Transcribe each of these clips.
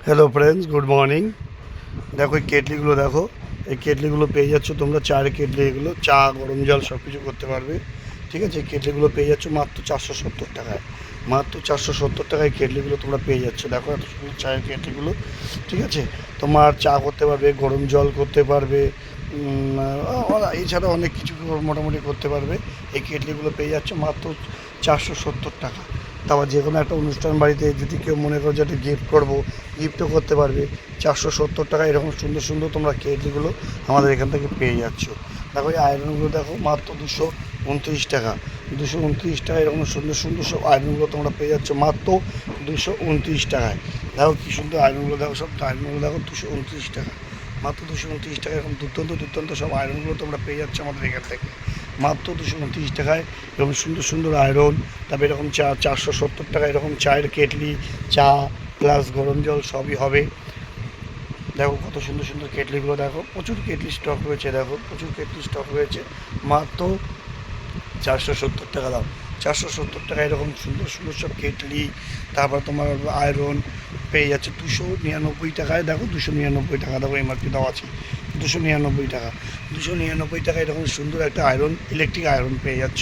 Hello friends, good morning. দেখো এই কেটলিগুলো দেখো, এই কেটলিগুলো পেয়ে যাচ্ছ তোমরা। চায়ের কেটলি, এগুলো চা গরম জল সব কিছু করতে পারবে। ঠিক আছে, এই কেটলিগুলো পেয়ে যাচ্ছ মাত্র 470 টাকায়। মাত্র 470 টাকায় কেটলিগুলো তোমরা পেয়ে যাচ্ছ। দেখো এত সুন্দর চায়ের কেটলিগুলো। ঠিক আছে, তোমার চা করতে পারবে, গরম জল করতে পারবে, এছাড়া অনেক কিছু মোটামুটি করতে পারবে। এই কেটলিগুলো পেয়ে যাচ্ছ মাত্র 470 টাকা। তারপর যে কোনো একটা অনুষ্ঠান বাড়িতে যদি কেউ মনে করো যে একটা গিফট করবো, গিফটও করতে পারবে। 470 টাকা এরকম সুন্দর সুন্দর তোমরা কেটলিগুলো আমাদের এখান থেকে পেয়ে যাচ্ছ। দেখো এই আয়রনগুলো দেখো মাত্র 229 টাকা। 229 টাকা এরকম সুন্দর সুন্দর সব আয়রনগুলো তোমরা পেয়ে যাচ্ছ মাত্র 229 টাকায়। দেখো কী সুন্দর আয়রনগুলো, দেখো সব আয়রনগুলো দেখো 229 টাকা। মাত্র 229 টাকা এরকম দুর্দান্ত দুর্দান্ত সব আয়রনগুলো তোমরা পেয়ে যাচ্ছ আমাদের এখান থেকে মাত্র 229 টাকায়। এরকম সুন্দর সুন্দর আয়রন, তারপরে এরকম 470 টাকা এরকম চায়ের কেটলি, চা প্লাস গরম জল সবই হবে। দেখো কত সুন্দর সুন্দর কেটলিগুলো, দেখো প্রচুর কেটলি স্টক রয়েছে, দেখো প্রচুর কেটলি স্টক রয়েছে। মাত্র 470 টাকা দাম। 470 টাকা এরকম সুন্দর সুন্দর সব কেটলি, তারপর তোমার আয়রন পেয়ে যাচ্ছে 299 টাকায়। দেখো 299 টাকা, দেখো এমআরপি দেওয়া আছে 299 টাকা। 299 টাকা এরকম সুন্দর একটা আয়রন, ইলেকট্রিক আয়রন পেয়ে যাচ্ছ।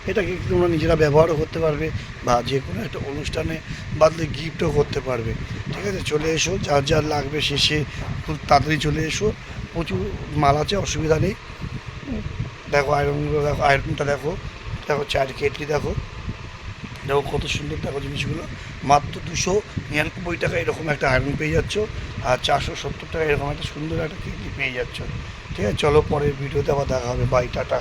এটাকে তোমরা নিজেরা ব্যবহারও করতে পারবে বা যে কোনো একটা অনুষ্ঠানে বাদলে গিফটও করতে পারবে। ঠিক আছে, চলে এসো, যার যার লাগবে শেষে খুব তাড়াতাড়ি চলে এসো। প্রচুর মাল আছে, অসুবিধা নেই। দেখো আয়রনগুলো, দেখো আয়রনটা দেখো, দেখো চায়ের কেটলি দেখো, দেখো কত সুন্দর, দেখো জিনিসগুলো। মাত্র 299 টাকা এরকম একটা আয়রন পেয়ে যাচ্ছ, আর 470 টাকা এরকম একটা সুন্দর একটা কেটলি পেয়ে যাচ্ছ। ঠিক আছে, চলো পরের ভিডিওতে আবার দেখা হবে। Bye, tata.